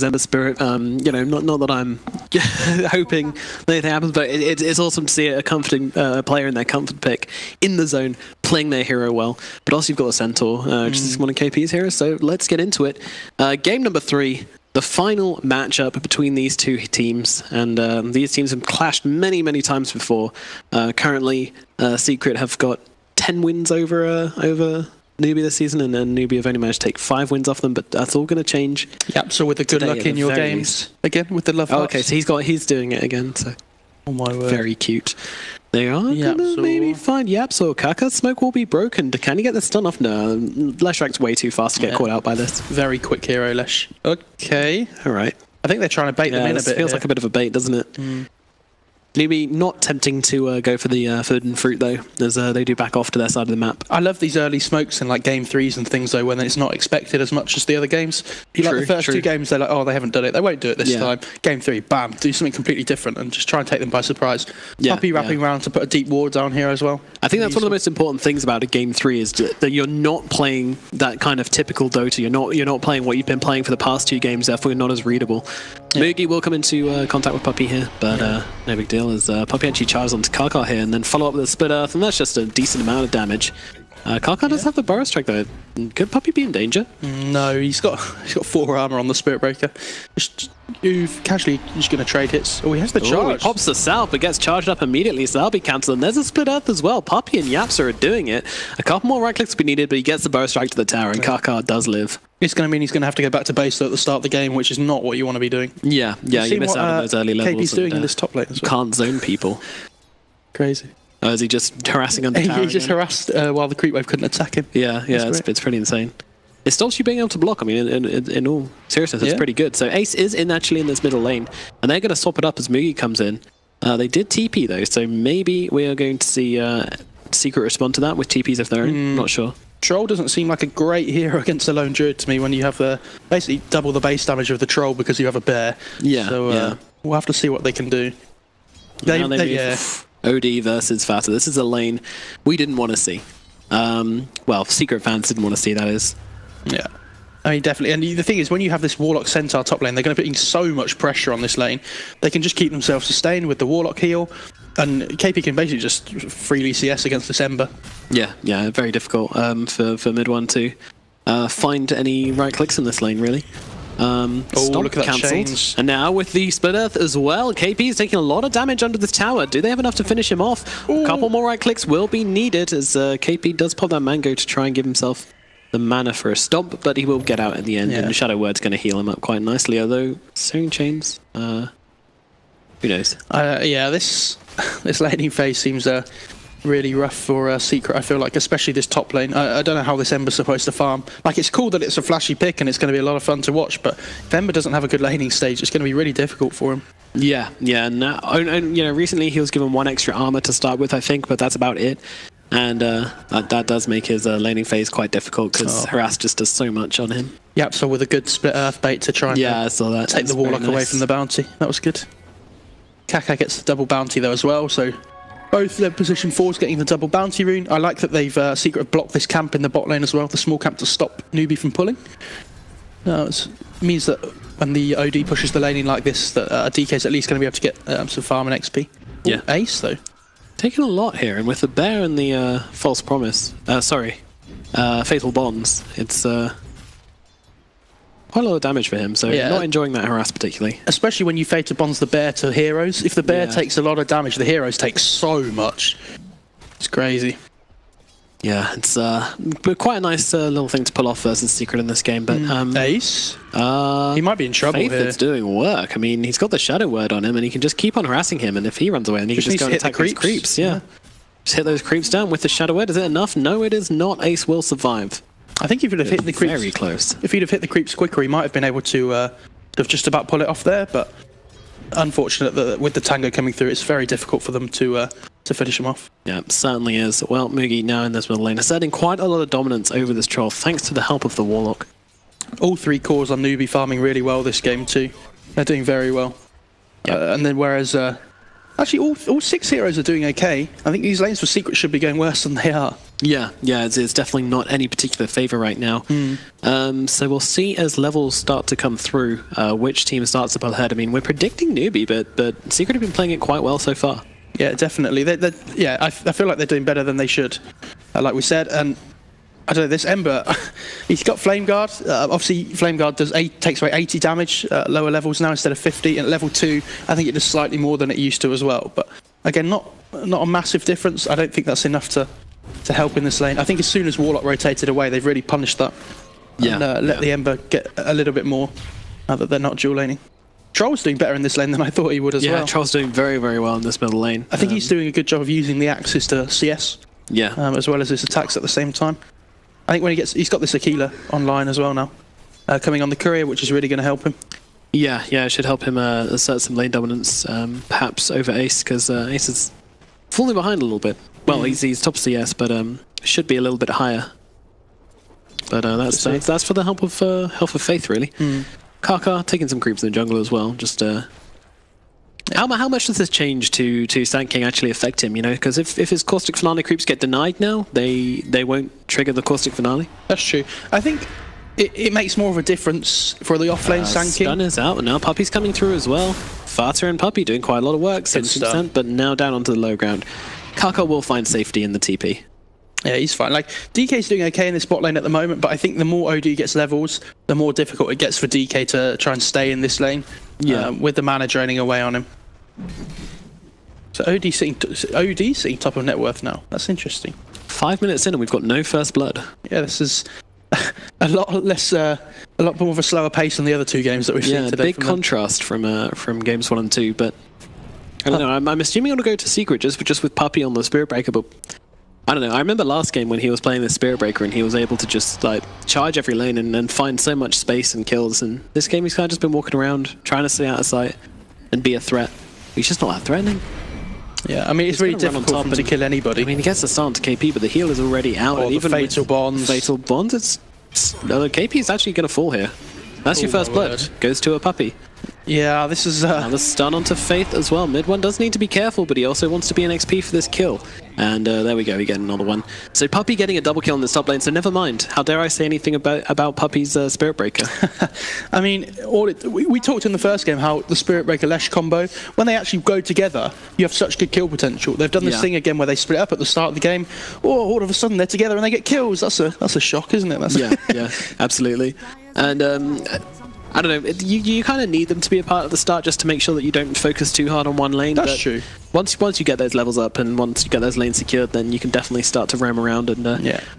Ember Spirit. You know, not that I'm hoping that anything happens, but it's awesome to see a comforting player in their comfort pick in the zone playing their hero well. But also you've got a Centaur, which is one of KP's heroes. So let's get into it. Game number 3. The final matchup between these two teams, and these teams have clashed many, many times before. Currently, Secret have got 10 wins over Newbee this season, and then Newbee have only managed to take 5 wins off them, but that's all going to change. Yep, so with the good luck in your games, again, with the love hearts. Okay, so he's doing it again, so... Oh my word. Very cute. They are going to maybe find Yapso. Kaka's smoke will be broken. Can he get the stun off? No, Leshrak's way too fast to get caught out by this. Very quick hero, Lesh. Okay. Alright. I think they're trying to bait them in a bit. Feels like a bit of a bait, doesn't it? Newbee not tempting to go for the forbidden fruit though, as they do back off to their side of the map. I love these early smokes in like game 3s and things though, when it's not expected as much as the other games. Like the first 2 games, they're like, oh, they haven't done it, they won't do it this time. Game 3, bam, do something completely different and just try and take them by surprise. Puppy wrapping around to put a deep ward down here as well. I think that's one of the most important things about a game 3 is that you're not playing that kind of typical Dota. You're not playing what you've been playing for the past 2 games. Therefore, you're not as readable. Moogie will come into contact with Puppy here, but no big deal. As Puppy actually charges onto Karkar here, and then follow up with a Split Earth, and that's just a decent amount of damage. Karkar does have the Burrow Strike though. Could Puppy be in danger? No, he's got 4 armor on the Spirit Breaker. You've casually just going to trade hits. Oh, he has the charge. He pops the Sal, but gets charged up immediately, so that'll be cancelled. And there's a Split Earth as well. Puppy and Yapsa are doing it. A couple more right clicks will be needed, but he gets the Burrow Strike to the tower, and Karkar does live. It's going to mean he's going to have to go back to base at the start of the game, which is not what you want to be doing. Yeah, you miss out on those early levels. KP's doing in this top lane as well. Can't zone people. Crazy. Oh, is he just harassing under tower? He just harassed while the creep wave couldn't attack him. Yeah, it's pretty insane. It stops you being able to block. I mean, in all seriousness, it's pretty good. So Ace is actually in this middle lane, and they're going to swap it up as Moogie comes in. They did TP though, so maybe we are going to see Secret respond to that with TPs of their own. Not sure. Troll doesn't seem like a great hero against a lone druid to me when you have basically double the base damage of the troll because you have a bear. Yeah. So we'll have to see what they can do. OD versus Fata. This is a lane we didn't want to see. Well, Secret fans didn't want to see, that is. Yeah. I mean, definitely. And the thing is, when you have this Warlock Centaur top lane, they're going to be putting so much pressure on this lane. They can just keep themselves sustained with the Warlock heal, and KP can basically just freely CS against this Ember. Yeah, very difficult for mid one to find any right clicks in this lane, really. Look at that change. And now with the Split Earth as well, KP is taking a lot of damage under this tower. Do they have enough to finish him off? A couple more right clicks will be needed as KP does pop that Mango to try and give himself the mana for a stomp, but he will get out at the end, and the Shadow Word's going to heal him up quite nicely, although Searing Chains, who knows? Yeah, this laning phase seems really rough for Secret, I feel like, especially this top lane. I don't know how this Ember's supposed to farm. Like, it's cool that it's a flashy pick and it's going to be a lot of fun to watch, but if Ember doesn't have a good laning stage, it's going to be really difficult for him. Yeah, and you know, recently he was given 1 extra armor to start with, I think, but that's about it. And that does make his laning phase quite difficult because Harass just does so much on him. Yep, so with a good Split Earth bait to try and I saw that. Take the Warlock away from the bounty. That was good. Kaka gets the double bounty though as well, so both their position 4s getting the double bounty rune. I like that they've Secret blocked this camp in the bot lane as well, the small camp to stop Newbee from pulling. It means that when the OD pushes the laning like this, that DK is at least going to be able to get some farm and XP. Yeah. Ace though. Taking a lot here, and with the bear and the false promise, fatal bonds, it's quite a lot of damage for him, so not enjoying that harass particularly. Especially when you fatal bonds the bear to heroes. If the bear takes a lot of damage, the heroes take so much. It's crazy. Yeah, it's quite a nice little thing to pull off versus Secret in this game, but Ace? He might be in trouble here. Faith is doing work. I mean, he's got the Shadow Word on him, and he can just keep on harassing him, and if he runs away, then he can just go and attack these creeps. Yeah. Just hit those creeps down with the Shadow Word. Is it enough? No, it is not. Ace will survive. I think if he'd have hit the creeps... Very close. If he'd have hit the creeps quicker, he might have been able to have just about pull it off there, but unfortunate that with the Tango coming through, it's very difficult for them to finish him off. Yeah, certainly is. Well, Moogie now in this middle lane, asserting quite a lot of dominance over this troll, thanks to the help of the Warlock. All 3 cores on Newbee farming really well this game too. They're doing very well. And then whereas... actually, all 6 heroes are doing okay. I think these lanes for Secret should be going worse than they are. Yeah, it's definitely not any particular favour right now. So we'll see as levels start to come through, which team starts to pull ahead. I mean, we're predicting Newbee, but Secret have been playing it quite well so far. Yeah, definitely. I feel like they're doing better than they should, like we said. And I don't know, this Ember, he's got Flame Guard. Obviously, Flame Guard takes away 80 damage at lower levels now instead of 50. And at level 2, I think it does slightly more than it used to as well. But again, not a massive difference. I don't think that's enough to help in this lane. I think as soon as Warlock rotated away, they've really punished that. And let the Ember get a little bit more now that they're not dual laning. Troll's doing better in this lane than I thought he would as well. Yeah, Troll's doing very, very well in this middle lane. I think he's doing a good job of using the axes to CS. Yeah. As well as his attacks at the same time. I think when he's got this Aquila online as well now, coming on the courier, which is really going to help him. Yeah, it should help him assert some lane dominance, perhaps over Ace, because Ace is falling behind a little bit. Well, he's top CS, but should be a little bit higher. But that's for the help of Faith, really. Kaka taking some creeps in the jungle as well. Just how much does this change to Sand King actually affect him? You know, because if his Caustic Finale creeps get denied now, they won't trigger the Caustic Finale. That's true. I think it makes more of a difference for the offlane Sand King. Stun is out, and now Puppy's coming through as well. Farter and Puppy doing quite a lot of work, 70%, but now down onto the low ground. Kaka will find safety in the TP. Yeah, he's fine. Like, DK's doing okay in this bot lane at the moment, but I think the more OD gets levels, the more difficult it gets for DK to try and stay in this lane. Yeah, with the mana draining away on him. So OD sitting top of net worth now. That's interesting. 5 minutes in and we've got no first blood. Yeah, this is a lot more of a slower pace than the other two games that we've seen today. Big contrast from games 1 and 2, but I don't know. I'm assuming it'll go to Secret just with Puppy on the Spirit Breaker, but I don't know. I remember last game when he was playing the Spirit Breaker and he was able to just like charge every lane and find so much space and kills. And this game he's kind of just been walking around trying to stay out of sight and be a threat. He's just not that threatening. Yeah, I mean it's really difficult for him to kill anybody. I mean he gets the start to KP, but the heal is already out. And even Fatal Bonds, KP is actually going to fall here. That's your first blood. Goes to a Puppy. Yeah, this is the stun onto Faith as well. Mid one does need to be careful, but he also wants to be an XP for this kill. And there we go, we get another one. So Puppy getting a double kill in the top lane, so never mind. How dare I say anything about Puppy's Spirit Breaker? I mean, we talked in the first game how the Spirit Breaker Lesh combo, when they actually go together, you have such good kill potential. They've done this thing again where they split up at the start of the game. Oh, all of a sudden they're together and they get kills. That's a shock, isn't it? Yeah, absolutely. And I don't know, you kind of need them to be a part of the start just to make sure that you don't focus too hard on one lane. That's true. Once you get those levels up and once you get those lanes secured, then you can definitely start to roam around, and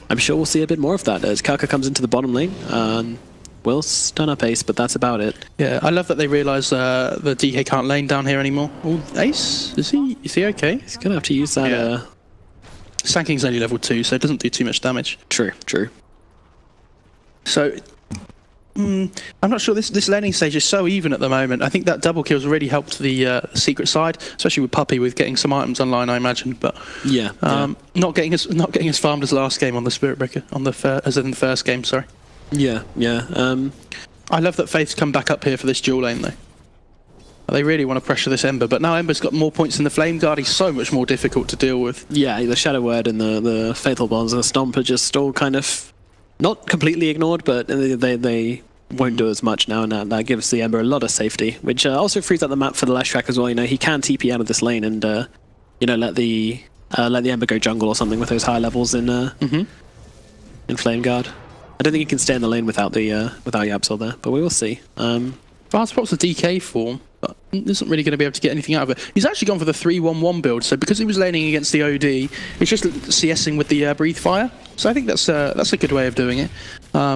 I'm sure we'll see a bit more of that as Kaka comes into the bottom lane. Will stun up Ace, but that's about it. Yeah, I love that they realise the DK can't lane down here anymore. Oh, Ace, is he okay? He's going to have to use that. Yeah. Sand King's only level 2, so it doesn't do too much damage. True. So I'm not sure this laning stage is so even at the moment. I think that double kill's really helped the Secret side, especially with Puppy with getting some items online, I imagine. But not getting as farmed as last game on the Spirit Breaker as in the first game. Sorry. Yeah. I love that Faith's come back up here for this dual lane though. They really want to pressure this Ember, but now Ember's got more points in the Flame Guard. He's so much more difficult to deal with. Yeah, the Shadow Word and the Fatal Bonds and the Stomp are just all kind of not completely ignored, but they won't do as much now, and that gives the Ember a lot of safety, which also frees up the map for the Lash Track as well. You know, he can TP out of this lane and let the Ember go jungle or something with those high levels in Flame Guard. I don't think he can stay in the lane without Yapsol there, but we will see. Fast the DK form, but isn't really going to be able to get anything out of it. He's actually gone for the 3-1-1 build, so because he was laning against the OD, he's just CSing with the Breathe Fire. So I think that's a good way of doing it.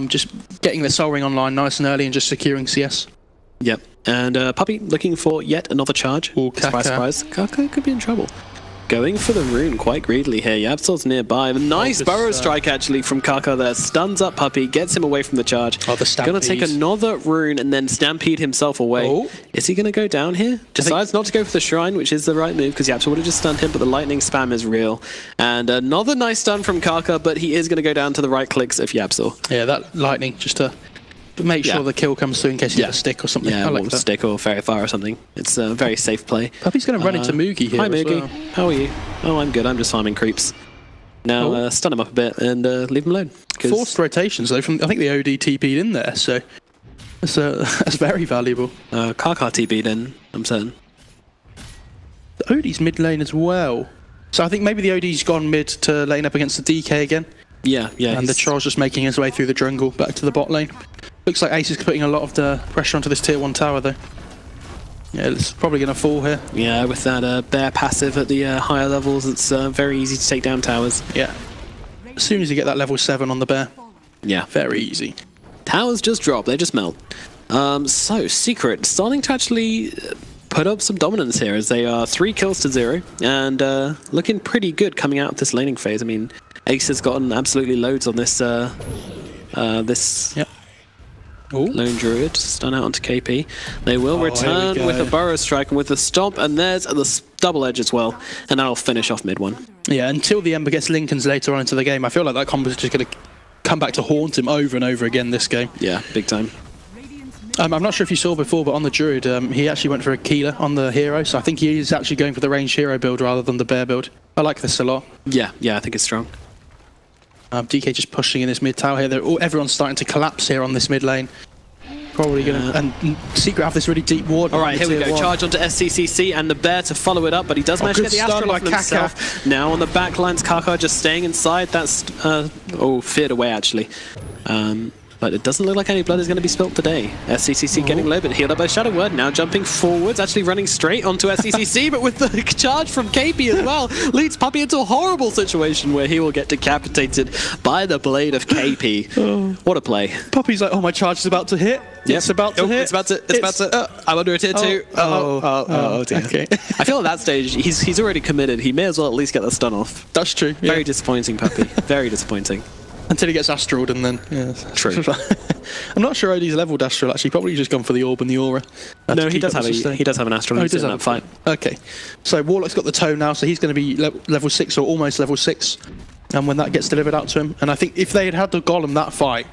Just getting the Soul Ring online nice and early and just securing CS. Yep. And Puppy looking for yet another charge. Ooh, surprise. Kaka could be in trouble. Going for the rune quite greedily here. Yapsol's nearby. Nice burrow strike actually from Kaka there. Stuns up Puppy, gets him away from the charge. Oh, the Stampede. Gonna take another rune and then Stampede himself away. Oh. Is he gonna go down here? Decides not to go for the shrine, which is the right move because Yapsol would have just stunned him, but the lightning spam is real. And another nice stun from Kaka, but he is gonna go down to the right clicks of Yapsol. Yeah, that lightning just to make sure the kill comes through in case he has a stick or something. Yeah, I like that. Stick or fairy fire or something. It's a very safe play. Puppy's going to run into Moogie here. Hi Moogie, how are you? Oh, I'm good. I'm just farming creeps. Now stun him up a bit and leave him alone. Forced rotations though. I think the OD TP'd in there, so that's very valuable. Kaka TP'd in, I'm certain. The OD's mid lane as well. So I think maybe the OD's gone mid to lane up against the DK again. Yeah. And the Troll's just making his way through the jungle back to the bot lane. Looks like Ace is putting a lot of the pressure onto this tier 1 tower though. Yeah, it's probably going to fall here. Yeah, with that bear passive at the higher levels, it's very easy to take down towers. Yeah. As soon as you get that level 7 on the bear. Yeah. Very easy. Towers just drop, they just melt. So, Secret starting to actually put up some dominance here as they are 3 kills to 0 and looking pretty good coming out of this laning phase. I mean, Ace has gotten absolutely loads on this Yep. Lone Druid, stun out onto KP. They will return with a Burrow Strike and with a Stomp, and there's the double edge as well, and that'll finish off mid 1. Yeah, until the Ember gets Lincolns later on into the game, I feel like that combo is just going to come back to haunt him over and over again this game. Yeah, big time. I'm not sure if you saw before, but on the Druid, he actually went for a Keeler on the hero, so I think he is actually going for the ranged hero build rather than the bear build. I like this a lot. Yeah, I think it's strong. DK just pushing in this mid tower here. Everyone's starting to collapse here on this mid lane. Probably going to... And Secret have this really deep ward. Alright, here we go. Charge onto SCCC and the bear to follow it up, but he does manage to get the Astral off himself. Now on the back lines, Kaka just staying inside. That's... feared away, actually. But it doesn't look like any blood is going to be spilt today. SCCC getting low, but healed up by Shadow Word. Now jumping forwards, actually running straight onto SCCC, but with the charge from KP as well, leads Puppey into a horrible situation where he will get decapitated by the blade of KP. What a play. Puppey's like, oh, my charge is about to hit. Yep. It's about to hit. It's about to. I'm under a tier 2. Oh dear. Okay. I feel at that stage, he's already committed. He may as well at least get the stun off. That's true. Yeah. Very disappointing, Puppey. Very disappointing. Until he gets Astraled and then... Yeah. True. I'm not sure OD's leveled Astral actually. Probably just gone for the Orb and the Aura. No, he does have an Astral. He does have a fight. Okay. So Warlock's got the toe now, so he's going to be level 6 or almost level 6 when that gets delivered out to him. And I think if they had had the Golem that fight,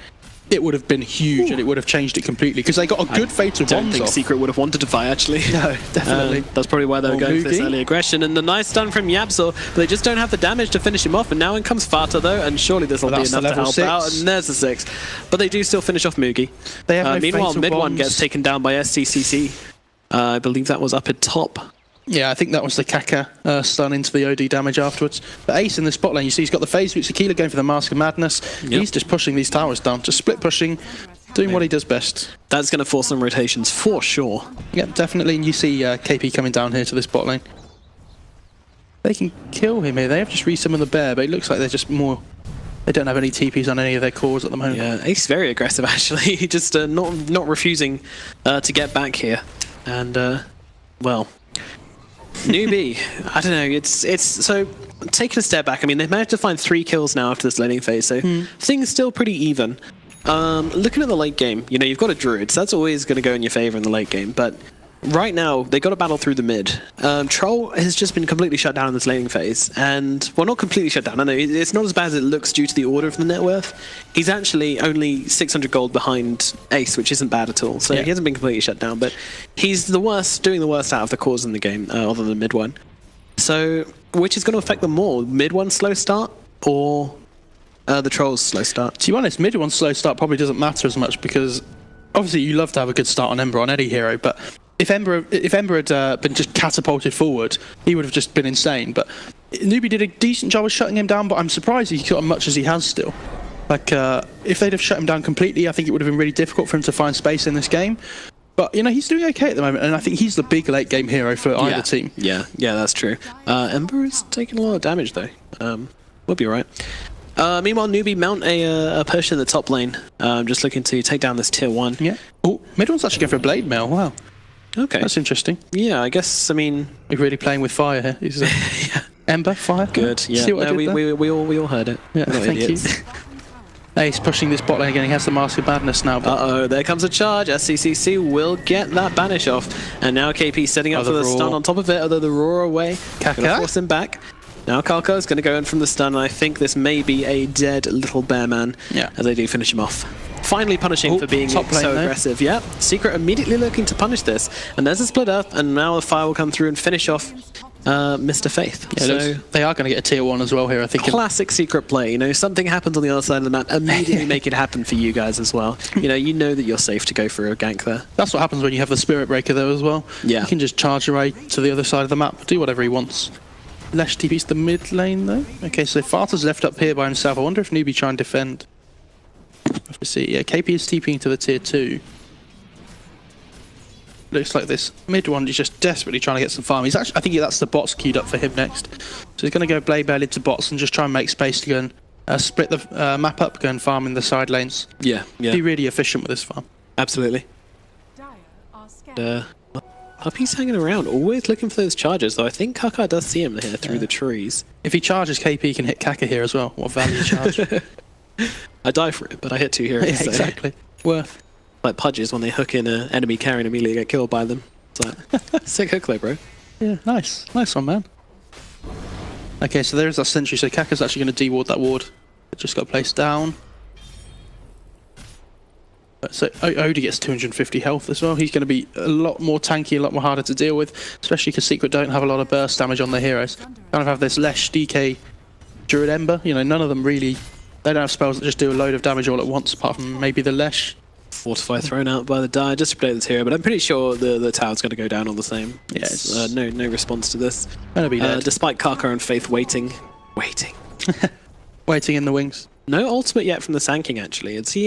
it would have been huge and it would have changed it completely because they got a good Fatal Bonds off. I don't think Secret would have wanted to fight, actually. No, definitely. That's probably why they were going for this early aggression. And the nice stun from Yapzor, but they just don't have the damage to finish him off. And now in comes Fata, though, and surely this will be enough to help out. And there's the 6. But they do still finish off Mugi. They have no meanwhile, mid 1 bombs. gets taken down by SCCC. I believe that was up at top. Yeah, I think that was the Kaka stun into the OD damage afterwards. But Ace in the spot lane, you see he's got the phase boots, Aquila going for the Mask of Madness. Yep. He's just pushing these towers down, just split pushing, doing what he does best. That's going to force some rotations for sure. Yeah, definitely. And you see KP coming down here to this bot lane. They can kill him here. They have just resummoned the bear, but it looks like they're just more... They don't have any TPs on any of their cores at the moment. Yeah, Ace is very aggressive, actually. He just not refusing to get back here. And, well... Newbee, I don't know, it's so taking a step back, I mean they've managed to find 3 kills now after this laning phase, so things still pretty even. Looking at the late game, you know, you've got a Druid, so that's always going to go in your favor in the late game, but right now they got to battle through the mid. Troll has just been completely shut down in this laning phase, and well, not completely shut down, I know it's not as bad as it looks due to the order of the net worth. He's actually only 600 gold behind Ace, which isn't bad at all, so he hasn't been completely shut down, but he's the worst, doing the worst out of the cores in the game, other than mid 1. So which is going to affect them more, mid 1 slow start or the Troll's slow start? To be honest, mid 1 slow start probably doesn't matter as much because obviously you love to have a good start on Ember on any hero, but if Ember had been just catapulted forward, he would have just been insane. But Newbee did a decent job of shutting him down, but I'm surprised he's got as much as he has still. Like, if they'd have shut him down completely, I think it would have been really difficult for him to find space in this game. But, you know, he's doing okay at the moment, and I think he's the big late game hero for either team. Yeah, that's true. Ember is taking a lot of damage, though. We'll be alright. Meanwhile, Newbee mount a push in the top lane, just looking to take down this tier 1. Yeah. Oh, mid 1's actually going for a blade mail, wow. Okay. That's interesting. Yeah, I guess, I mean... We're really playing with fire here. Yeah. Ember, fire. Good, yeah. See what no, we all heard it. Yeah, thank you. Ace pushing this bot lane again. He has the Mask of Madness now. Uh-oh, there comes a charge. SCCC will get that banish off. And now KP setting up for the stun on top of it, although the roar away. Gonna force him back. Now Kalko is going to go in from the stun, and I think this may be a dead little bear man as they do finish him off. Finally punishing for being so aggressive. Yeah, Secret immediately looking to punish this. And there's a split up, and now the fire will come through and finish off Mr. Faith. Yeah, so they are going to get a tier 1 as well here, I think. classic secret play. You know, something happens on the other side of the map, immediately make it happen for you guys as well. You know that you're safe to go for a gank there. That's what happens when you have the Spirit Breaker though as well. Yeah. You can just charge your way to the other side of the map, do whatever he wants. Lesh TP's the mid lane though. Okay, so Farter's left up here by himself. I wonder if Newbee try and defend. Have to see. Yeah, KP is TPing to the tier 2. Looks like this mid one is just desperately trying to get some farm. He's actually, I think that's the bots queued up for him next. So he's going to go Blade Bell into bots and just try and make space to go and split the map up, go and farm in the side lanes. Yeah. Be really efficient with this farm. Absolutely. Puppy's hanging around, always looking for those charges, though I think Kaka does see him here through the trees. If he charges KP, he can hit Kaka here as well. What value charge? I die for it, but I hit 2 heroes. Yeah, exactly. Worth. Like Pudges when they hook in an enemy carry and immediately get killed by them. It's like, sick hook though, bro. Yeah, nice. Nice one, man. Okay, so there's that sentry, so Kaka's actually going to deward that ward. It just got placed down. So Odie gets 250 health as well. He's going to be a lot more tanky, a lot more harder to deal with, especially because Secret don't have a lot of burst damage on their heroes. Kind of have this Lesh, DK, Druid Ember. You know, none of them really... They don't have spells that just do a load of damage all at once, apart from maybe the Lesh. Fortify thrown out by the die just to protect this hero, but I'm pretty sure the tower's going to go down all the same. Yeah, it's no response to this. Gonna be dead. Despite Kaka and Faith waiting. Waiting in the wings. No ultimate yet from the Sand King, actually. Is he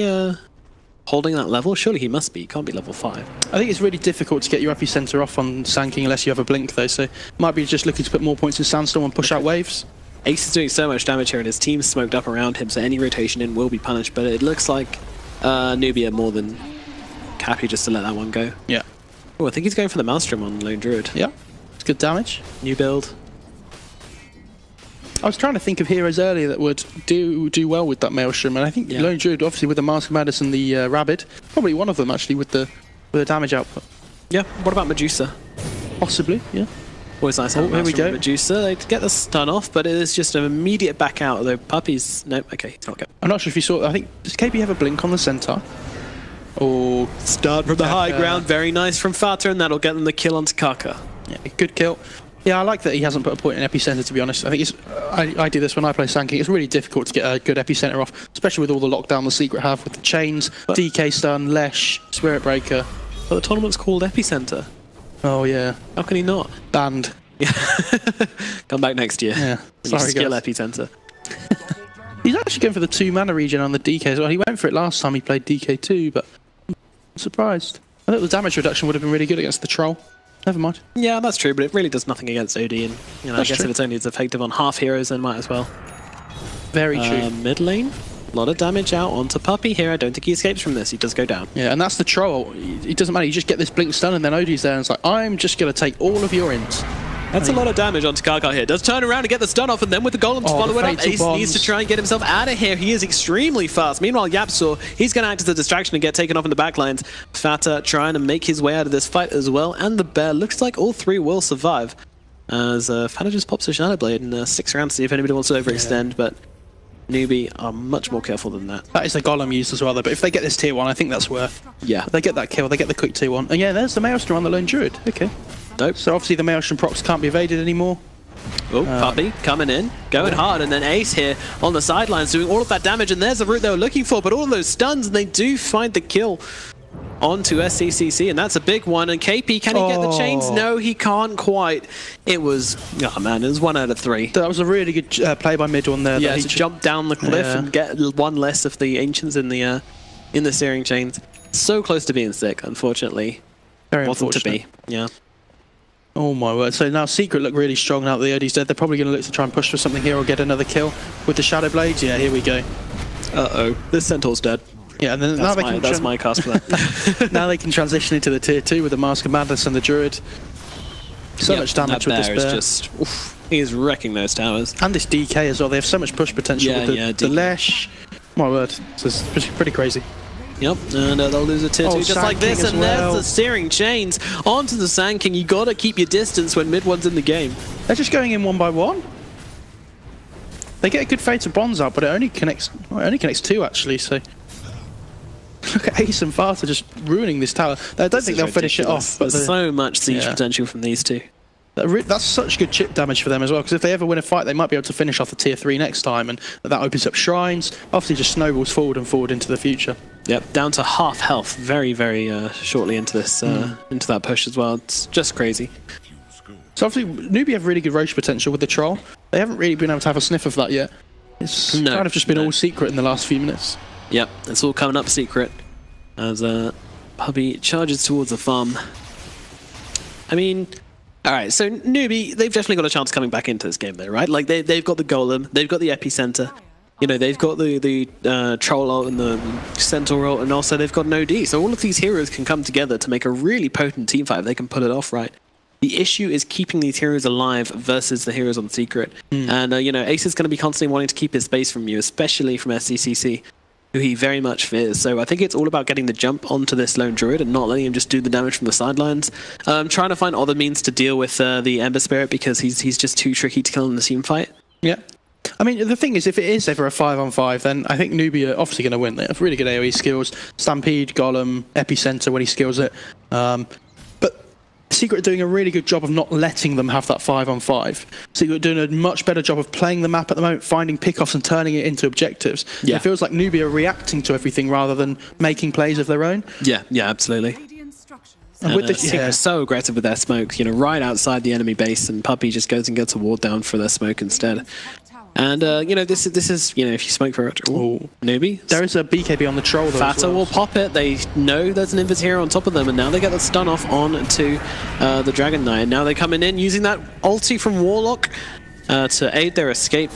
holding that level? Surely he must be. He can't be level 5. I think it's really difficult to get your Epicenter off on Sand King unless you have a blink, though, so might be just looking to put more points in Sandstorm and push out waves. Ace is doing so much damage here and his team's smoked up around him, so any rotation in will be punished, but it looks like Newbee are more than happy just to let that one go. Yeah. Oh, I think he's going for the Maelstrom on Lone Druid. Yeah, it's good damage. New build. I was trying to think of heroes earlier that would do well with that Maelstrom, and I think Lone Druid, obviously with the Mask of Madness and the Rabid, probably one of them actually with the damage output. Yeah, what about Medusa? Possibly, yeah. Always nice. Oh, here we go. Medusa. They get the stun off, but it is just an immediate back out. Although Puppy's no, okay, he's not good. I'm not sure if you saw. I think does KP have a blink on the centaur? Or start from the high ground. Very nice from Fata, and that'll get them the kill onto Kaka. Yeah, good kill. Yeah, I like that he hasn't put a point in Epicenter, to be honest. I think it's. I do this when I play Sand King. It's really difficult to get a good Epicenter off, especially with all the lockdown the Secret have with the chains, DK stun, Lesh, Spirit Breaker. But the tournament's called Epicenter. Oh yeah. How can he not? Banned. Yeah. Come back next year. Yeah. Sorry, skill Epicenter. He's actually going for the 2 mana regen on the DK as well. He went for it last time he played DK2, but I'm surprised. I thought the damage reduction would have been really good against the troll. Never mind. Yeah, that's true, but it really does nothing against OD, and you know, I guess if it's only as effective on half heroes, then might as well. Very true. Mid lane, a lot of damage out onto Puppy here. I don't think he escapes from this. He does go down. Yeah, and that's the troll. It doesn't matter. You just get this blink stun, and then OD's there, and it's like, I'm just going to take all of your int. That's a lot of damage onto Kaka here. Does turn around and get the stun off, and then with the golem to follow it up, Ace needs to try and get himself out of here. He is extremely fast. Meanwhile, Yapsaw, he's going to act as a distraction and get taken off in the backlines. Fata trying to make his way out of this fight as well, and the bear looks like all 3 will survive. As Fata just pops a Shadow Blade in 6 rounds to see if anybody wants to overextend, but Newbee are much more careful than that. That is the golem used as well, though, but if they get this tier 1, I think that's worth. Yeah. If they get that kill, they get the quick tier 1. And yeah, there's the Maelstrom on the Lone Druid. Okay. Dope. So obviously the Maelstrom procs can't be evaded anymore. Oh, Puppy coming in, going hard, and then Ace here on the sidelines doing all of that damage, and there's the route they were looking for, but all of those stuns, and they do find the kill onto SCCC, and that's a big one. And KP, can he get the chains? No, he can't quite. It was, oh man, it was 1 out of 3. That was a really good play by mid one there. Yeah, to jump down the cliff and get 1 less of the Ancients in the steering chains. So close to being sick, unfortunately. Very Wasn't unfortunate. to be, yeah. Oh my word. So now Secret look really strong now that the OD's dead. They're probably going to look to try and push for something here or get another kill with the Shadow Blades. Yeah, here we go. Uh-oh. This Centaur's dead. Yeah, and then now they can that's my cast for that. now they can transition into the tier 2 with the Mask of Madness and the Druid. So much damage with this bear. Just, oof, he's wrecking those towers. And this DK as well. They have so much push potential with the Lesh. My word. It's pretty crazy. Yep, and they'll lose a tier 2 just like this, and there's the steering chains onto the Sand King. You gotta keep your distance when mid one's in the game. They're just going in 1 by 1. They get a good Fate of Bronze out, but it only connects 2 actually, so... Look at Ace and Fata just ruining this tower. I don't think they'll finish it off. But there's so much siege potential from these two. That's such good chip damage for them as well, because if they ever win a fight, they might be able to finish off the tier 3 next time, and that opens up shrines. Obviously, just snowballs forward and forward into the future. Yep, down to half health very, very shortly into this, into that push as well. It's just crazy. So obviously, Newbee have really good Roche potential with the troll. They haven't really been able to have a sniff of that yet. It's kind of just been all secret in the last few minutes. Yep, it's all coming up secret as Puppey charges towards the farm. I mean, all right, so Newbee, they've definitely got a chance coming back into this game, though, right? Like, they've got the Golem, they've got the Epicenter, you know, they've got the Troll ult and the Centaur ult, and also they've got an OD. So all of these heroes can come together to make a really potent teamfight if they can pull it off right. The issue is keeping these heroes alive versus the heroes on Secret. And, you know, Ace is going to be constantly wanting to keep his space from you, especially from SDCC, who he very much fears. So I think it's all about getting the jump onto this lone druid and not letting him just do the damage from the sidelines. Trying to find other means to deal with the Ember Spirit, because he's just too tricky to kill in the team fight. Yeah. I mean, the thing is, if it is ever a 5-on-5, then I think Newbee are obviously going to win. They have really good AoE skills. Stampede, Golem, Epicenter when he skills it. But Secret are doing a really good job of not letting them have that 5-on-5. Secret are doing a much better job of playing the map at the moment, finding pickoffs and turning it into objectives. Yeah. It feels like Newbee are reacting to everything rather than making plays of their own. Yeah, absolutely. And with this, Secret so aggressive with their smokes, you know, right outside the enemy base, and Puppey just goes and gets a ward down for their smoke instead. And, you know, this is, you know, if you smoke for it, Newbee. There is a BKB on the troll, though. Fata will pop it. They know there's an Invis here on top of them, and now they get the stun off on to the Dragon Knight. Now they're coming in using that ulti from Warlock to aid their escape.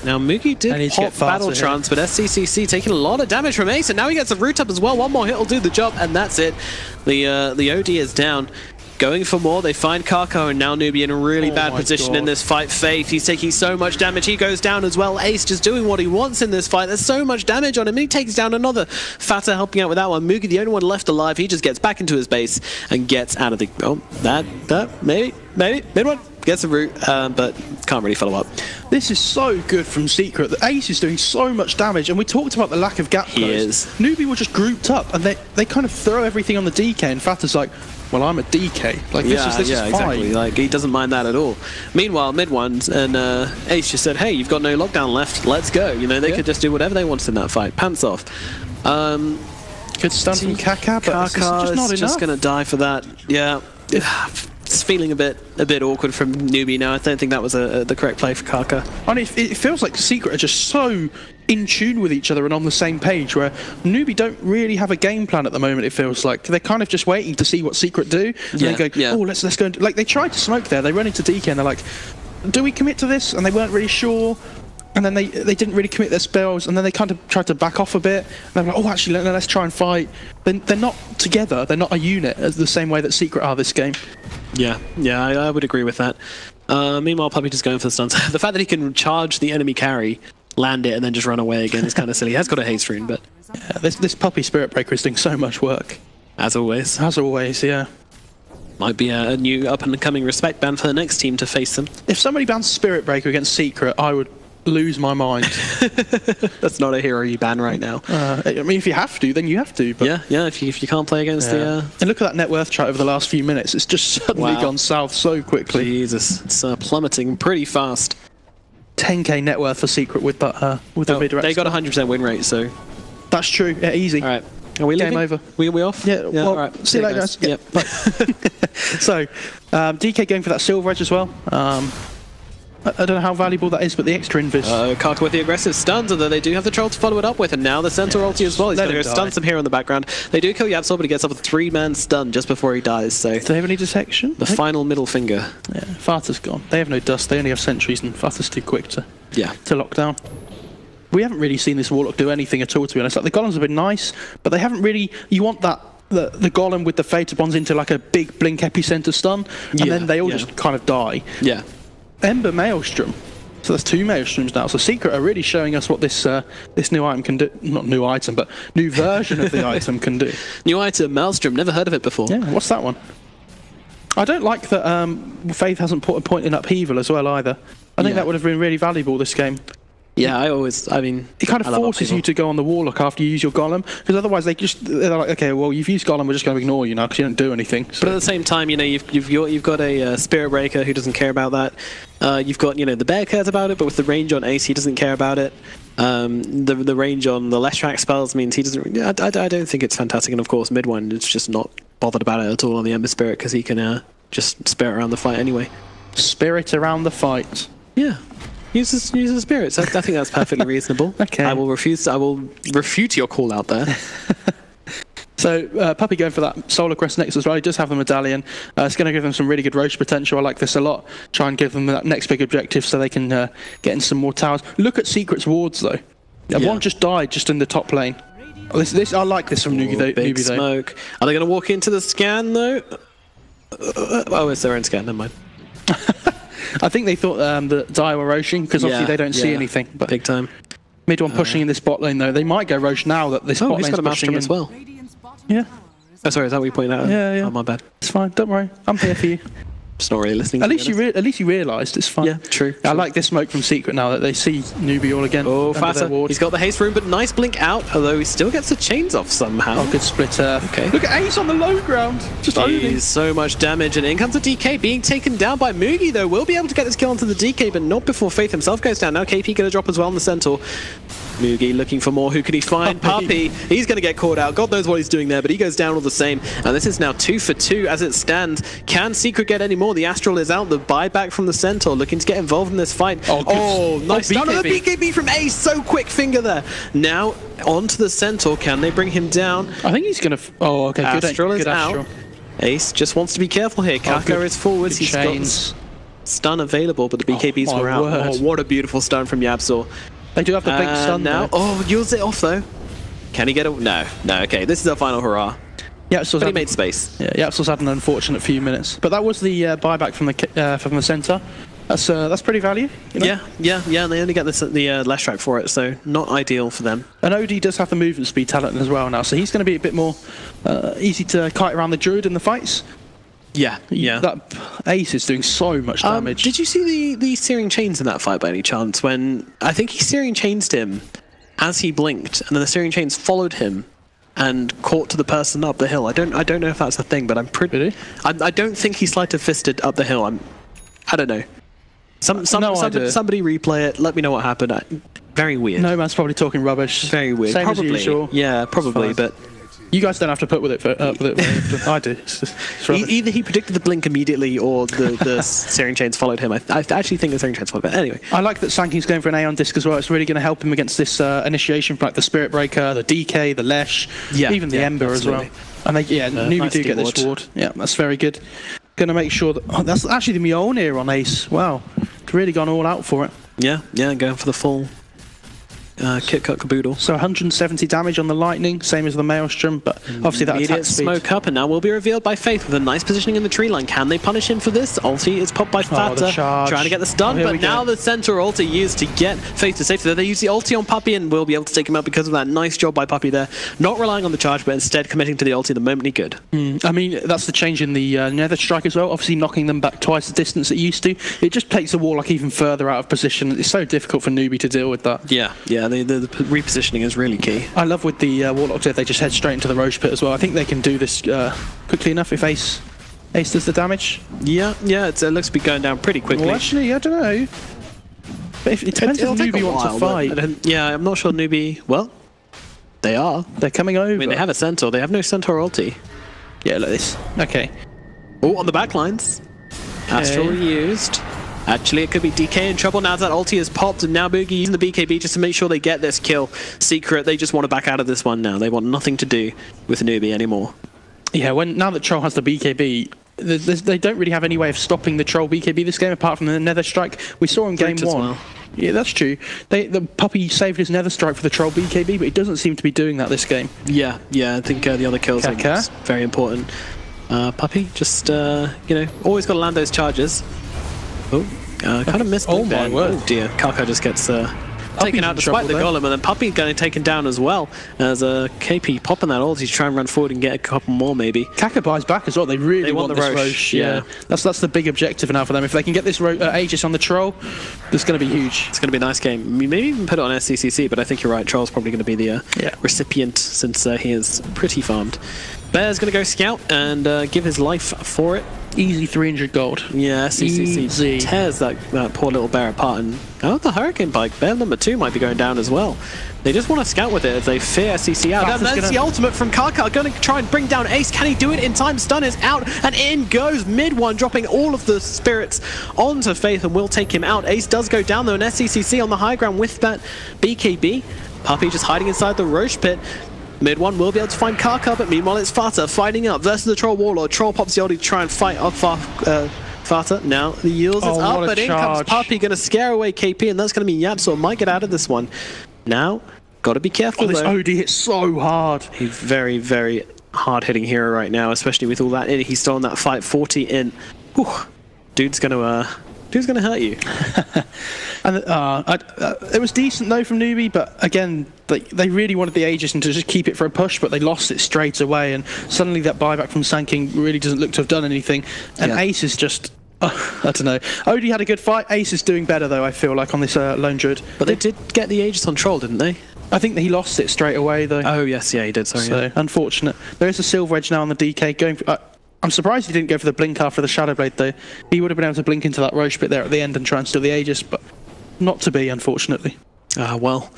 Now Mugi did pop Battle Trance, but SCCC taking a lot of damage from Ace, and now he gets the root up as well. One more hit will do the job, and that's it. The OD is down. Going for more, they find Kako, and now Newbee in a really bad position in this fight. Faith, he's taking so much damage, he goes down as well. Ace just doing what he wants in this fight. There's so much damage on him, he takes down another. Fata helping out with that one. Mugi, the only one left alive, he just gets back into his base and gets out of the... Oh, maybe, mid one. Gets a root, but can't really follow up. This is so good from Secret. The Ace is doing so much damage, and we talked about the lack of gap close. Newbee were just grouped up, and they kind of throw everything on the DK, and Fata's like, well, I'm a DK. Like, this is fine. Exactly. Like, he doesn't mind that at all. Meanwhile, mid ones, and Ace just said, hey, you've got no lockdown left, let's go. You know, they could just do whatever they wanted in that fight. Pants off. Good stun from Kaka, but it's just not enough. Just going to die for that. Yeah. It's feeling a bit awkward from Newbee now. I don't think that was the correct play for Kaka. And it feels like Secret are just so in tune with each other and on the same page, where Newbee don't really have a game plan at the moment. It feels like they're kind of just waiting to see what Secret do. And they go, oh, let's go. Like, they tried to smoke there. They run into DK and they're like, do we commit to this? And they weren't really sure. And then they didn't really commit their spells, and then they kind of tried to back off a bit. And they were like, oh, actually, let's try and fight. They're not together. They're not a unit, as the same way that Secret are this game. Yeah, I would agree with that. Meanwhile, Puppey just going for the stuns. The fact that he can charge the enemy carry, land it, and then just run away again is kind of silly. He has got a haste rune, but... Yeah, this Puppey Spirit Breaker is doing so much work. As always. As always, yeah. Might be a new up-and-coming respect ban for the next team to face them. If somebody bans Spirit Breaker against Secret, I would lose my mind. That's not a hero you ban right now. I mean, if you have to, then you have to. But yeah. If you can't play against the... And look at that net worth chart over the last few minutes. It's just suddenly gone south so quickly. Jesus, it's plummeting pretty fast. 10k net worth for Secret with the mid-range. They got 100% win rate, so... That's true. Yeah, easy. All right. Are we Game leaving? over. We off? Yeah, well, all right. See you later, guys. Yep. So, DK going for that silver edge as well. I don't know how valuable that is, but the extra invis. Kaka with the aggressive stuns, although they do have the troll to follow it up with, and now the Centaur ulti as well. He's going to go stun some here in the background. They do kill Yapsol, but he gets up a 3-man stun just before he dies. So do they have any detection? The final middle finger. Yeah, Fata's gone. They have no dust. They only have sentries, and Fata's too quick to lock down. We haven't really seen this Warlock do anything at all, to be honest. Like, the Golems have been nice, but they haven't really... You want that... The Golem with the Fated Bonds into like a big blink epicenter stun, and then they all just kind of die. Yeah. Ember Maelstrom. So there's 2 Maelstroms now. So Secret are really showing us what this this new item can do. Not new item, but new version of the item can do. New item, Maelstrom. Never heard of it before. Yeah, what's that one? I don't like that Faith hasn't put a point in upheaval as well either. I think that would have been really valuable this game. Yeah, I mean... It kind of forces you to go on the Warlock after you use your Golem, because otherwise they're like, okay, well, you've used Golem, we're just going to ignore you now because you don't do anything. So. But at the same time, you know, you've got a Spirit Breaker who doesn't care about that. You've got, you know, the Bear cares about it, but with the range on Ace, he doesn't care about it. The range on the Leshrac spells means he doesn't... I don't think it's fantastic, and of course, Midwind is just not bothered about it at all on the Ember Spirit, because he can just spirit around the fight anyway. Spirit around the fight? Yeah. Use the spirits. I think that's perfectly reasonable. Okay. I will refute your call out there. So Puppy going for that Solar Crest next as well. He does have the medallion. It's going to give them some really good Roche potential. I like this a lot. Try and give them that next big objective so they can get in some more towers. Look at Secret's wards though. Yeah. One just died just in the top lane. Oh, this I like this from Newbee though. Big smoke. Are they going to walk into the scan though? Oh, it's their own scan. Never mind. I think they thought that Dire were Roshing because obviously they don't see anything. But big time. Mid one pushing in this bot lane though. They might go Roche now that this bot lane's got a pushing in as well. Yeah. Oh, sorry, is that what you pointed out? Yeah. Oh, my bad. It's fine. Don't worry. I'm here for you. Just not really listening. At least you realised it's fine. Yeah, true. I like this smoke from Secret now that they see Newbee all again. Oh, faster. He's got the haste room, but nice blink out. Although he still gets the chains off somehow. Oh, good splitter. Okay. Look at Ace on the low ground. Just owning. So much damage, and in comes the DK being taken down by Mugi. Though will be able to get this kill onto the DK, but not before Faith himself goes down. Now KP going to drop as well on the Centaur. Mugi looking for more. Who can he find? Puppy. He's going to get caught out. God knows what he's doing there, but he goes down all the same. And this is now 2 for 2 as it stands. Can Secret get any more? The Astral is out. The buyback from the Centaur looking to get involved in this fight. Oh, nice down on the BKB from Ace. So quick finger there. Now onto the Centaur. Can they bring him down? I think he's going to... Oh, okay. Astral good is out. Ace just wants to be careful here. Kaka is forwards. He's got stun available, but the BKBs were out. Oh, what a beautiful stun from Yabzor. They do have the big stun now. Oh, yields it off though. Can he get it? No. Okay, this is our final hurrah. Yeah, but he made space. Yeah, Yapsil's had an unfortunate few minutes, but that was the buyback from the center. That's pretty value. You know? Yeah. And they only get the Leshrac for it, so not ideal for them. And OD does have the movement speed talent as well now, so he's going to be a bit more easy to kite around the Druid in the fights. Yeah. That Ace is doing so much damage. Did you see the Searing Chains in that fight by any chance? When I think he Searing Chainsed him as he blinked, and then the Searing Chains followed him and caught to the person up the hill. I don't know if that's a thing, but I'm pretty. Really? I don't think he sleight of fisted up the hill. I don't know. Somebody replay it. Let me know what happened. Very weird. No man's probably talking rubbish. Very weird. Same probably. As usual. Yeah, probably, but. You guys don't have to put with it. I do. Either he predicted the blink immediately, or the Searing Chains followed him. I actually think the Searing Chains followed him. Anyway, I like that Sankey's going for an Aeon Disc as well. It's really going to help him against this initiation from like the Spirit Breaker, the DK, the Lesh, even the Ember absolutely. As well. And Newbee nice do get this ward. Yeah, that's very good. Going to make sure that that's actually the Mjolnir on Ace. Wow, it's really gone all out for it. Yeah, going for the full. Kit Cut Caboodle. So 170 damage on the Lightning, same as the Maelstrom, but obviously that attack speed. Smoke up, and now will be revealed by Faith with a nice positioning in the tree line. Can they punish him for this? Ulti is popped by Fatta, trying to get the stun, but now the Centaur ulti used to get Faith to safety. They use the ulti on Puppy and will be able to take him out because of that. Nice job by Puppy there. Not relying on the charge, but instead committing to the ulti the moment he could. I mean, that's the change in the Nether Strike as well. Obviously knocking them back twice the distance it used to. It just takes the Warlock even further out of position. It's so difficult for Newbee to deal with that. Yeah, the repositioning is really key. I love with the Warlock they just head straight into the Roche pit as well. I think they can do this quickly enough if Ace does the damage. Yeah, it looks to be going down pretty quickly. Well, actually, I don't know. But it depends if Newbee wants to fight. I'm not sure Newbee... Well, they are. They're coming over. I mean, they have a Centaur. They have no Centaur ulti. Yeah, like this. Okay. Oh, on the backlines. Astral used. Actually, it could be DK in trouble now that ulti is popped, and now Boogie using the BKB just to make sure they get this kill. Secret, they just want to back out of this one now. They want nothing to do with Newbee anymore. Yeah, now that Troll has the BKB, they don't really have any way of stopping the Troll BKB this game, apart from the Nether Strike. We saw in game one. Well. Yeah, that's true. The Puppy saved his Nether Strike for the Troll BKB, but he doesn't seem to be doing that this game. Yeah, I think the other kills are very important. Puppy, just, always got to land those charges. Oh, kind of missed. Oh my word! Oh dear, Kaka just gets taken out despite the golem, and then Puppy getting taken down as well, as KP popping that ulti to try and run forward and get a couple more maybe. Kakabai's back as well. They really want this Roche. Yeah. That's the big objective now for them. If they can get this Aegis on the Troll, it's going to be huge. It's going to be a nice game. I mean, maybe even put it on SCCC, but I think you're right. Troll's probably going to be the recipient, since he is pretty farmed. Bear's going to go scout and give his life for it. Easy 300 gold. Yeah, SCCC tears that poor little bear apart. And the Hurricane Bike, bear number 2 might be going down as well. They just want to scout with it as they fear SCC out. And that's the ultimate from Karkar, going to try and bring down Ace. Can he do it in time? Stun is out, and in goes mid-1, dropping all of the spirits onto Faith, and will take him out. Ace does go down though, and SCCC on the high ground with that BKB. Puppy just hiding inside the Roche pit. Mid-1 will be able to find Karkar, but meanwhile it's Fata fighting up versus the Troll Warlord. Troll pops the ulti to try and fight off Fata. Now the Yules is up, but in comes Puppy, going to scare away KP, and that's going to be Yapso. Might get out of this one. Now, got to be careful this though. OD hits so hard. He's very, very hard-hitting hero right now, especially with all that in. He's still on that fight, 40 in. Whew. Dude's going to hurt you. And it was decent though from Newbee, but again, they really wanted the Aegis and to just keep it for a push, but they lost it straight away, and suddenly that buyback from Sanking really doesn't look to have done anything. And Ace is just, I don't know. Odie had a good fight. Ace is doing better though, I feel like, on this Lone Druid. But they did get the Aegis on Troll, didn't they? I think that he lost it straight away though. Oh yes, yeah, he did. Sorry. So unfortunate. There is a Silver Edge now on the DK going for, I'm surprised he didn't go for the blink after the Shadow Blade though. He would have been able to blink into that Roche pit there at the end and try and steal the Aegis, but not to be, unfortunately. Well,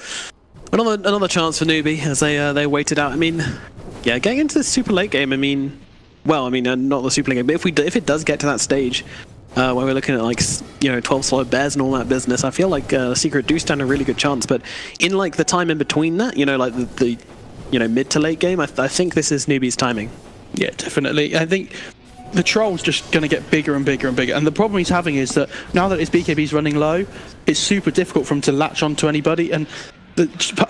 another chance for Newbee as they waited out. I mean, yeah, getting into the super late game. I mean, not the super late game, but if it does get to that stage where we're looking at like 12 slow bears and all that business, I feel like Secret do stand a really good chance. But in like the time in between that, like the mid to late game, I think this is Newbee's timing. Yeah, definitely. I think the Troll's just going to get bigger and bigger and bigger, and the problem he's having is that now that his BKB's running low, it's super difficult for him to latch onto anybody, and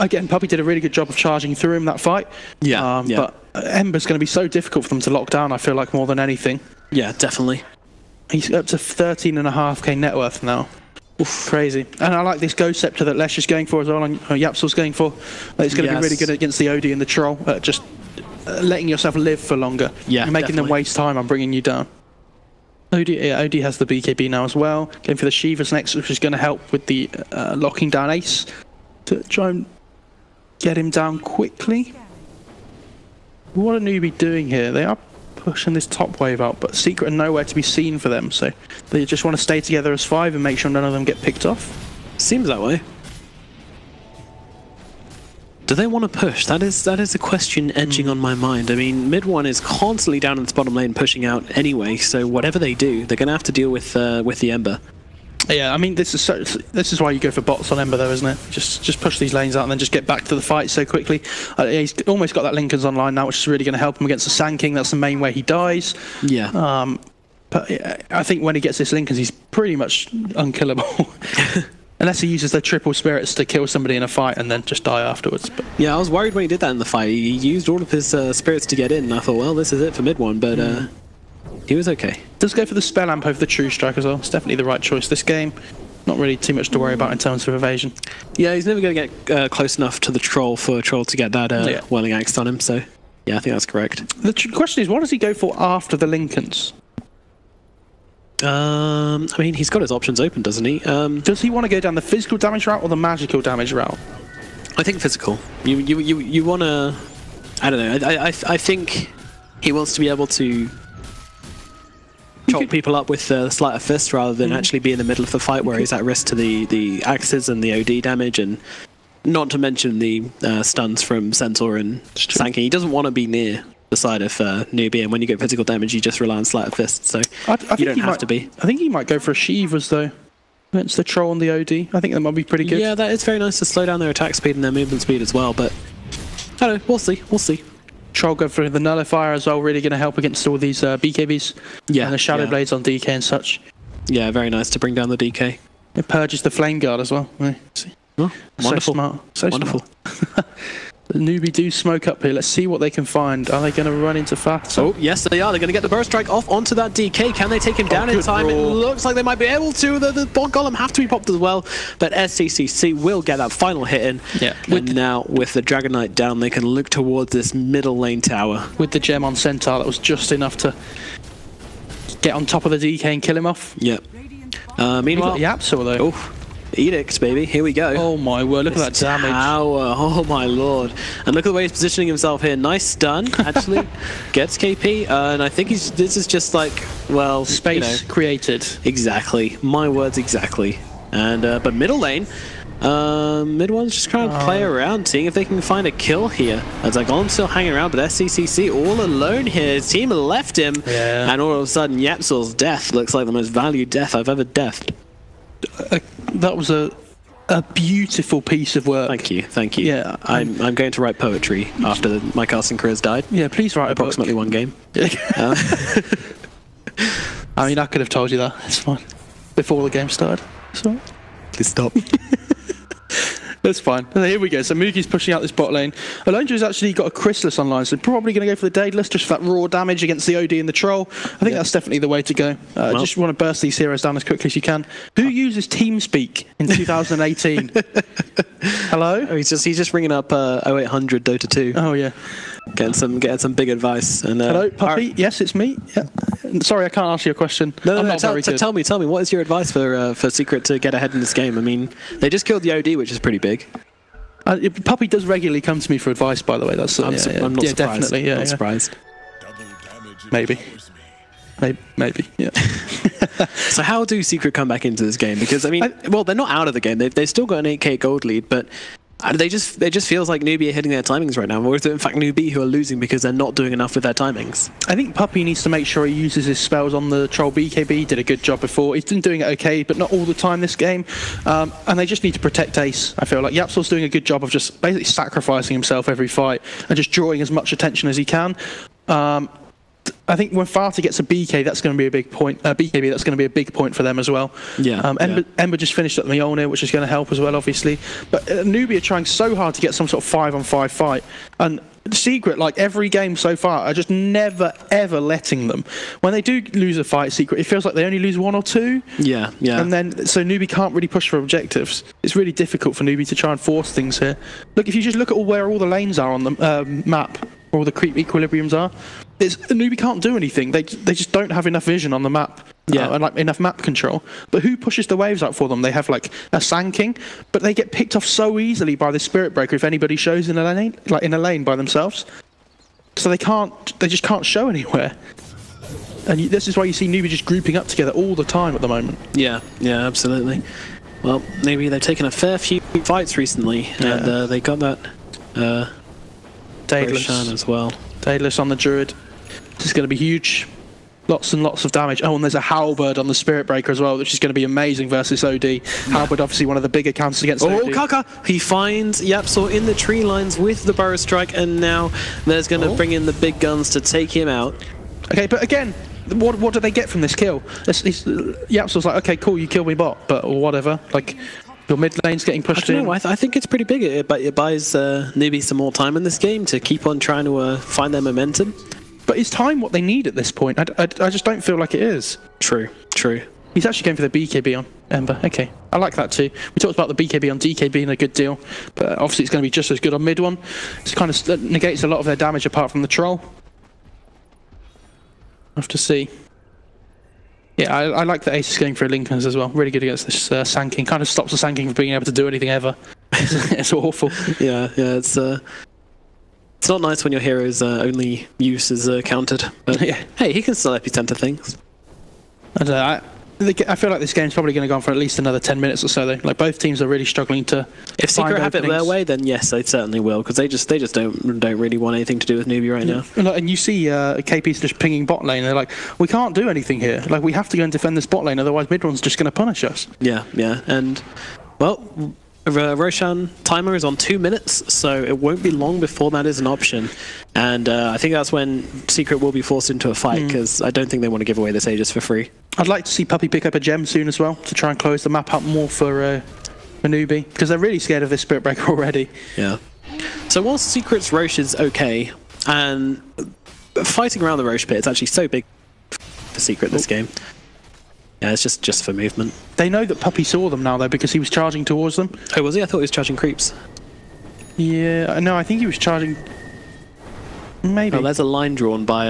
again, Puppy did a really good job of charging through him that fight. But Ember's going to be so difficult for them to lock down, I feel like, more than anything. Yeah, definitely. He's up to 13.5k net worth now. Oof, crazy. And I like this Ghost Scepter that Lesh is going for as well, and Yapsel's going for. It's going to be really good against the OD and the Troll. Just letting yourself live for longer. Yeah, you're making them waste time on bringing you down. OD has the BKB now as well. Going for the Shivas next, which is going to help with the locking down Ace to try and get him down quickly. What are Newbee doing here? They are pushing this top wave out, but Secret are nowhere to be seen for them, so they just want to stay together as 5 and make sure none of them get picked off. Seems that way. Do they want to push? That is a question edging on my mind. I mean, mid-1 is constantly down in its bottom lane pushing out anyway, so whatever they do, they're going to have to deal with the Ember. Yeah, I mean, this is why you go for bots on Ember though, isn't it? Just push these lanes out and then just get back to the fight so quickly. He's almost got that Lincoln's online now, which is really going to help him against the Sand King. That's the main way he dies. Yeah. But I think when he gets this Lincoln's, he's pretty much unkillable. Unless he uses the triple spirits to kill somebody in a fight and then just die afterwards. But yeah, I was worried when he did that in the fight. He used all of his spirits to get in, and I thought, well, this is it for mid-1, but he was okay. Does go for the Spell Amp over the True Strike as well. It's definitely the right choice this game. Not really too much to worry about in terms of evasion. Yeah, he's never going to get close enough to the Troll for a Troll to get that Whirling Axe on him, so yeah, I think that's correct. The question is, what does he go for after the Lincolns? I mean, he's got his options open, doesn't he? Does he want to go down the physical damage route or the magical damage route? I think physical. You want to... I don't know. I think he wants to be able to chop people up with Sleight of Fist rather than actually be in the middle of the fight where he's at risk to the axes and the OD damage, and not to mention the stuns from Centaur and Sanking. He doesn't want to be near the side of Newbee, and when you get physical damage, you just rely on Sleight of Fist, so you don't have to be. I think he might go for a Shivas, though, against the Troll and the OD. I think that might be pretty good. Yeah, that is very nice to slow down their attack speed and their movement speed as well, but I don't know, we'll see. Troll go for the Nullifier as well, really going to help against all these BKBs. Yeah, and the Shadow Blades on DK and such. Yeah, very nice to bring down the DK. It purges the Flame Guard as well. Oh, wonderful. So smart. So wonderful. Smart. The Newbee do smoke up here. Let's see what they can find. Are they going to run into Fat? Oh, yes, they are. They're going to get the burst strike off onto that DK. Can they take him down in time? Roar. It looks like they might be able to. The bot golem have to be popped as well. But SCCC will get that final hit in. Yeah. And now, with the Dragon Knight down, they can look towards this middle lane tower. With the gem on Centaur, that was just enough to get on top of the DK and kill him off. Yep. Meanwhile, Yapsaw though. Oh, Edicts, baby. Here we go. Oh my word, look at that damage. Tower. Oh my lord. And look at the way he's positioning himself here. Nice stun, actually. Gets KP. And I think this is just like, well, space created. Exactly. My words exactly. And but middle lane, mid one's just trying to play around, seeing if they can find a kill here. As Golem's still hanging around, but SCCC all alone here. His team left him, and all of a sudden, Yapsaw's death looks like the most valued death I've ever deathed. That was a beautiful piece of work. Thank you, thank you. Yeah, I'm going to write poetry after my casting career's died. Yeah, please write approximately one game. I mean, I could have told you that. It's fine. Before the game started. So please stop. That's fine. Here we go. So Moogie's pushing out this bot lane. Alondra's actually got a Chrysalis online, so probably going to go for the Daedalus just for that raw damage against the OD and the Troll. I think that's definitely the way to go. Just want to burst these heroes down as quickly as you can. Who uses TeamSpeak in 2018? Hello? Oh, he's just ringing up 0800 Dota 2. Oh yeah. Getting some big advice. And hello, Puppy. Yes, it's me. Yeah. Sorry, I can't answer your question. No, tell me, what is your advice for Secret to get ahead in this game? I mean, they just killed the OD, which is pretty big. Puppy does regularly come to me for advice, by the way. That's I'm not surprised. Definitely. Yeah, not surprised. Maybe. Yeah. So how do Secret come back into this game? Because I mean, well, they're not out of the game. They've still got an 8k gold lead, but it just feels like Newbee are hitting their timings right now. Or is it in fact Newbee who are losing because they're not doing enough with their timings? I think Puppy needs to make sure he uses his spells on the Troll BKB. He did a good job before. He's been doing it okay, but not all the time this game. And they just need to protect Ace. I feel like Yapsaw's doing a good job of just basically sacrificing himself every fight and just drawing as much attention as he can. I think when Farty gets a BK, that's going to be a big point. BKB, that's going to be a big point for them as well. Yeah. Ember just finished up the Mjolnir, which is going to help as well, obviously. But Newbee are trying so hard to get some sort of 5-on-5 fight, and Secret, like every game so far, are just never ever letting them. When they do lose a fight, Secret, it feels like they only lose 1 or 2. Yeah. And then so Newbee can't really push for objectives. It's really difficult for Newbee to try and force things here. Look, if you just look at where all the lanes are on the map, or the creep equilibriums are, Newbee can't do anything. They just don't have enough vision on the map. And like enough map control. But who pushes the waves out for them? They have like a Sand King, but they get picked off so easily by the Spirit Breaker if anybody shows in a lane, like in a lane by themselves. So they just can't show anywhere. And this is why you see Newbee just grouping up together all the time at the moment. Yeah, absolutely. Well, maybe they've taken a fair few fights recently, and they got that Daedalus as well. Daedalus on the Druid. This is going to be huge. Lots and lots of damage. Oh, and there's a Halberd on the Spirit Breaker as well, which is going to be amazing versus OD. Halberd, obviously one of the bigger counters against OD. Oh, Kaka! He finds Yapsaw in the tree lines with the Burrow Strike, and now there's going to bring in the big guns to take him out. Okay, but again, what do they get from this kill? Yapsaw's like, okay, cool, you killed me bot, but whatever. Like, your mid lane's getting pushed in. I think it's pretty big. It buys Newbee some more time in this game to keep on trying to find their momentum. But is time what they need at this point? I just don't feel like it is. True. He's actually going for the BKB on Ember. Okay, I like that too. We talked about the BKB on DK being a good deal, but obviously it's going to be just as good on mid one. It kind of negates a lot of their damage apart from the Troll. We'll have to see. Yeah, I like that Ace is going for a Lincolns as well. Really good against this Sand King. Kind of stops the Sand King from being able to do anything ever. It's awful. Yeah, it's not nice when your hero's only use is countered. But hey, he can still epicenter things. I don't know. I feel like this game's probably going to go on for at least another 10 minutes or so, though. Like, both teams are really struggling to. If Secret have it their way, then yes, they certainly will, because they just don't really want anything to do with Newbee right now. And you see KP's just pinging bot lane. They're like, we can't do anything here. Like, we have to go and defend this bot lane, otherwise mid one's just going to punish us. Yeah, and well. Roshan timer is on 2 minutes, so it won't be long before that is an option. And I think that's when Secret will be forced into a fight, because I don't think they want to give away this Aegis for free. I'd like to see Puppy pick up a gem soon as well, to try and close the map up more for Newbee, because they're really scared of this Spirit Breaker already. Yeah. So whilst Secret's Roche is okay, and fighting around the Roche pit, it's actually so big for Secret this game. Yeah, it's just for movement. They know that Puppy saw them now, though, because he was charging towards them. Oh, was he? I thought he was charging creeps. Yeah, no, I think he was charging... Maybe. Oh, there's a line drawn by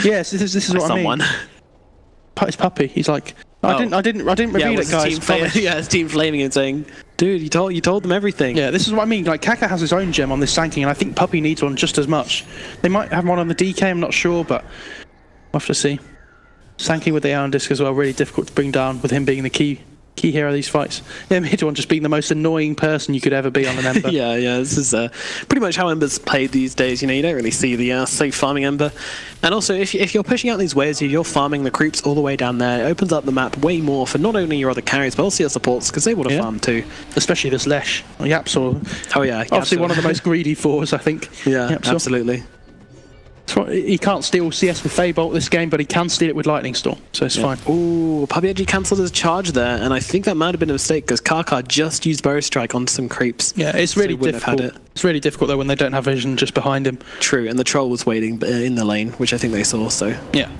yes, this is what someone. I mean. It's Puppy. He's like, I didn't reveal it, guys. His team flaming and saying, "Dude, you told them everything." Yeah, this is what I mean. Like, Kaka has his own gem on this Sanking, and I think Puppy needs one just as much. They might have one on the DK. I'm not sure, but we'll have to see. Sanking with the Iron Disc as well, really difficult to bring down with him being the key hero of these fights. Yeah, Mid1 just being the most annoying person you could ever be on an Ember. yeah, this is pretty much how Ember's played these days. You know, you don't really see the safe farming Ember. And also, if you're pushing out these waves, if you're farming the creeps all the way down there, it opens up the map way more for not only your other carries, but also your supports, because they want to farm too. Especially this Lesh. Yapsor. Oh yeah, obviously one of the most greedy fours, I think. Yeah, Yapsor. Absolutely. He can't steal CS with Feybolt this game, but he can steal it with Lightning Storm, so it's fine. Ooh, Puppy actually cancelled his charge there, and I think that might have been a mistake because Kaka just used Bow Strike onto some creeps. Yeah, it's really difficult. It's really difficult though when they don't have vision just behind him. True, and the troll was waiting in the lane, which I think they saw. So yeah.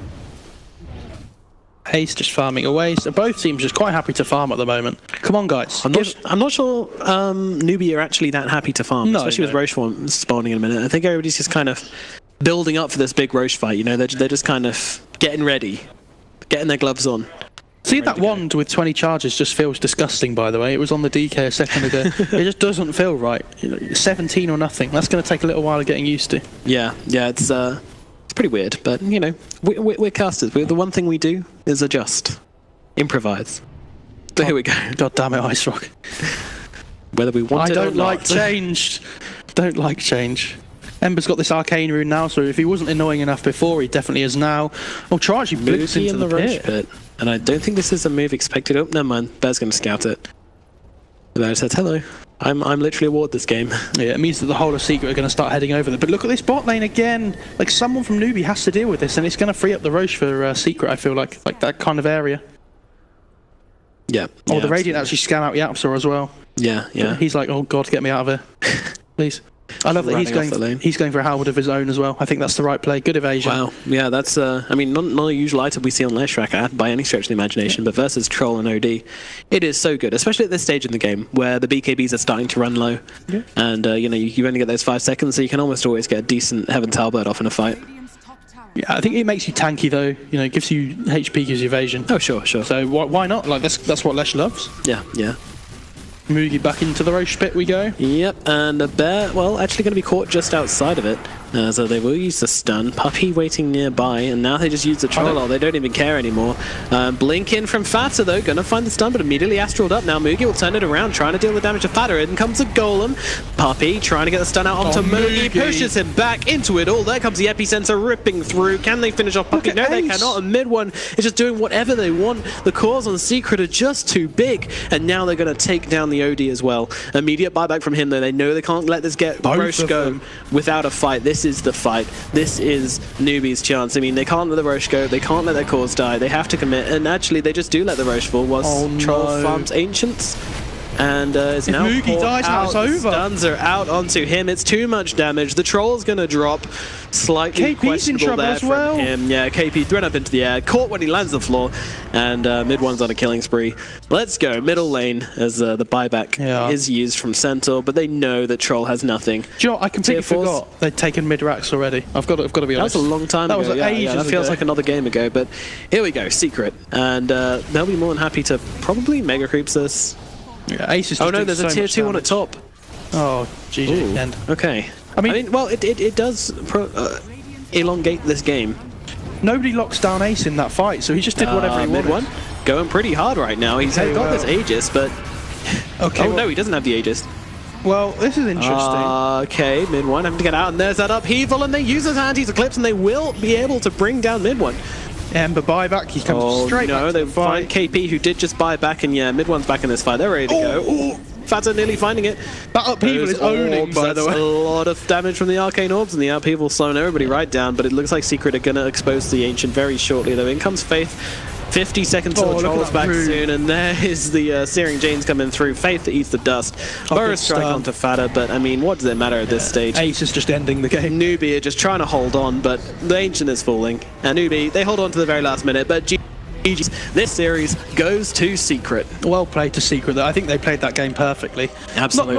Ace just farming away. So both teams just quite happy to farm at the moment. Come on, guys. I'm not sure Newbee are actually that happy to farm, especially with Roche spawning in a minute. I think everybody's just kind of building up for this big Roche fight. You know, they're just kind of getting ready, getting their gloves on. See, that wand with 20 charges just feels disgusting, by the way. It was on the DK a second ago. It just doesn't feel right. 17 or nothing. That's going to take a little while of getting used to. Yeah, it's pretty weird, but you know, we're casters. The one thing we do is adjust, improvise. So here we go. God damn it, Ice Rock. Whether we want it or not. I don't like change. Don't like change. Ember's got this arcane rune now, so if he wasn't annoying enough before, he definitely is now. Oh, Charge, he blitz into the pit. And I don't think this is a move expected. Oh, never mind. Bear's going to scout it. The Bear says, hello. I'm literally a ward this game. Yeah, it means that the whole of Secret are going to start heading over there. But look at this bot lane again. Like, someone from Newbee has to deal with this, and it's going to free up the Roche for Secret, I feel like that kind of area. Yeah. Oh, the Radiant actually scan out Yapsor as well. Yeah. He's like, oh god, get me out of here. Please. I love that he's going for a Howard of his own as well. I think that's the right play. Good evasion. Wow. Yeah, that's I mean, not a usual item we see on Lesh Tracker by any stretch of the imagination, but versus Troll and OD, it is so good, especially at this stage in the game where the BKBs are starting to run low, and you know, you only get those 5 seconds, so you can almost always get a decent Heaven's Halberd off in a fight. Yeah, I think it makes you tanky though. You know, it gives you HP, gives you evasion. Oh sure. So why not? Like that's what Lesh loves. Yeah. Moogie back into the Roche pit we go. Yep, and the Bear, well, actually going to be caught just outside of it. So they will use the stun. Puppy waiting nearby, and now they just use the Troll. They don't even care anymore. Blink in from Fatter, though, going to find the stun, but immediately Astraled up. Now Moogie will turn it around, trying to deal the damage to Fatter. In comes the Golem. Puppy trying to get the stun out onto Moogie. Pushes him back into it all. There comes the Epicenter ripping through. Can they finish off Puppy? No, they cannot. And Mid1 is just doing whatever they want. The cores on Secret are just too big, and now they're going to take down the OD as well. Immediate buyback from him, though. They know they can't let this get Roche go without a fight. This is the fight. This is Newbee's chance. I mean, they can't let the Roche go. They can't let their cores die. They have to commit. And actually, they just do let the Roche fall whilst Troll farms Ancients. And is now Moogie dies, now it's over. Stuns are out onto him. It's too much damage. The Troll's going to drop. Slightly questionable there from him. Yeah, KP thrown up into the air. Caught when he lands the floor. And Mid1's on a killing spree. Let's go. Middle lane as the buyback is used from Centaur. But they know that Troll has nothing. Do you know what? I completely forgot they'd taken Mid-Rax already. I've got to be honest. That was a long time ago. That was ages that feels like another game ago. But here we go. Secret. And they'll be more than happy to probably mega creeps this. Yeah, Ace is oh no, there's a tier 2 on at top. Oh, GG. End. Okay. I mean, well, it does elongate this game. Nobody locks down Ace in that fight, so he just did whatever he wanted. Mid1 going pretty hard right now. He's got this Aegis, but no, he doesn't have the Aegis. Well, this is interesting. Okay, Mid1 having to get out, and there's that upheaval, and they use his anti-eclipse, and they will be able to bring down Mid1. Ember buyback, he comes straight back to they the fight. find KP, who did just buy back, and yeah, Mid1's back in this fight. They're ready to go. Fatter nearly finding it. That upheaval is owning, by the way. A lot of damage from the Arcane Orbs, and the upheaval slowing everybody right down, but it looks like Secret are going to expose the Ancient very shortly, though. In comes Faith. 50 seconds till the Trolls back soon, and there is the Searing Janes coming through. Faith that eats the dust. Burrow strike onto Fada, but I mean, what does it matter at this stage? Ace is just ending the game. Newbee are just trying to hold on, but the Ancient is falling. And Newbee, they hold on to the very last minute, but GG's. This series goes to Secret. Well played to Secret. I think they played that game perfectly. Absolutely.